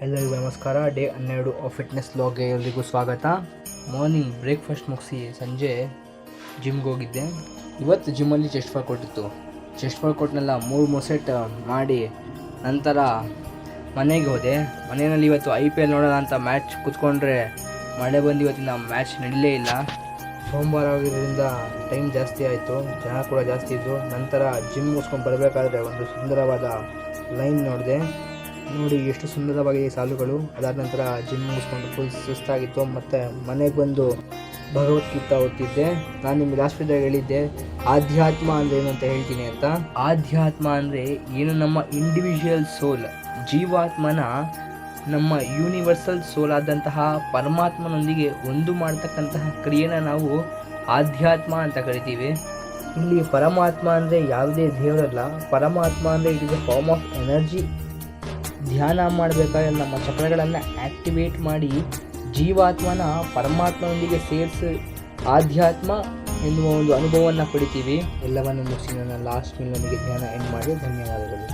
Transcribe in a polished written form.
ಎಲ್ಲರಿಗೂ ನಮಸ್ಕಾರ. Day 12 fitness ಬ್ಲಾಗ್ಗೆ ಎಲ್ರಿಗೂ ಸ್ವಾಗತ. ಮಾರ್ನಿಂಗ್ ಬ್ರೇಕ್ಫಾಸ್ಟ್ ಮುಗಿಸಿ ಸಂಜೆ ಜಿಮ್ಗೆ ಹೋಗಿದ್ದೆ. ಇವತ್ತು ಜಿಮ್ಮಲ್ಲಿ ಚೆಸ್ಟ್ ವರ್ಕೌಟ್ ಇತ್ತು. ಚೆಸ್ಟ್ ವರ್ಕೌಟ್ನೆಲ್ಲ 3 ಸೆಟ್ ಮಾಡಿ ನಂತರ ಮನೆಗೆ ಹೋದೆ. ಮನೆಯಲ್ಲಿ ಇವತ್ತು IPL ನೋಡೋಣ ಅಂತ ಮ್ಯಾಚ್ ಕೂತ್ಕೊಂಡ್ರೆ ಮಳೆ ಬಂದು ಇವತ್ತಿನ ಮ್ಯಾಚ್ ನಡೀಲೇ ಇಲ್ಲ. ಸೋಮವಾರ ಆಗಿರೋದ್ರಿಂದ ಟೈಮ್ ಜಾಸ್ತಿ ಆಯಿತು, ಜನ ಕೂಡ ಜಾಸ್ತಿ ಇದ್ದು. ನಂತರ ಜಿಮ್ ಮುಗಿಸ್ಕೊಂಡು ಬರಬೇಕಾದ್ರೆ ಒಂದು ಸುಂದರವಾದ ಲೈನ್ ನೋಡಿದೆ. ನೋಡಿ ಎಷ್ಟು ಸುಂದರವಾಗಿದೆ ಸಾಲುಗಳು. ಅದಾದ ನಂತರ ಜಿಮ್ ಮುಗಿಸ್ಕೊಂಡು ಫುಲ್ ಸುಸ್ತಾಗಿತ್ತು. ಮತ್ತು ಮನೆಗೆ ಬಂದು ಭಗವದ್ಗೀತಾ ಓದ್ತಿದ್ದೆ. ನಾನು ನಿಮಗೆ ಲಾಸ್ಟ್ ವಿಡಿಯೋದಾಗ ಹೇಳಿದ್ದೆ ಆಧ್ಯಾತ್ಮ ಅಂದರೆ ಏನು ಅಂತ ಹೇಳ್ತೀನಿ ಅಂತ. ಆಧ್ಯಾತ್ಮ ಅಂದರೆ ಏನು, ನಮ್ಮ ಇಂಡಿವಿಜುವಲ್ ಸೋಲ್, ಜೀವಾತ್ಮನ ನಮ್ಮ ಯೂನಿವರ್ಸಲ್ ಸೋಲ್ ಆದಂತಹ ಪರಮಾತ್ಮನೊಂದಿಗೆ ಒಂದು ಮಾಡ್ತಕ್ಕಂತಹ ಕ್ರಿಯೆನ ನಾವು ಆಧ್ಯಾತ್ಮ ಅಂತ ಕರಿತೀವಿ. ಇಲ್ಲಿ ಪರಮಾತ್ಮ ಅಂದರೆ ಯಾವುದೇ ದೇವರಲ್ಲ. ಪರಮಾತ್ಮ ಅಂದರೆ it is a form of energy. ಧ್ಯಾನ ಮಾಡಬೇಕಾದ್ರೆ ನಮ್ಮ ಚಕ್ರಗಳನ್ನು ಆ್ಯಕ್ಟಿವೇಟ್ ಮಾಡಿ ಜೀವಾತ್ಮನ ಪರಮಾತ್ಮನೊಂದಿಗೆ ಸೇರಿಸಿ ಆಧ್ಯಾತ್ಮ ಎನ್ನುವ ಒಂದು ಅನುಭವವನ್ನು ಪಡಿತೀವಿ. ಎಲ್ಲವನ್ನು ಮುಗಿಸಿ ನನ್ನ ಲಾಸ್ಟ್ ಮೀಲ್ ನನಗೆ ಧ್ಯಾನ ಎಂಡ್ ಮಾಡಿ ಧನ್ಯವಾದಗಳು.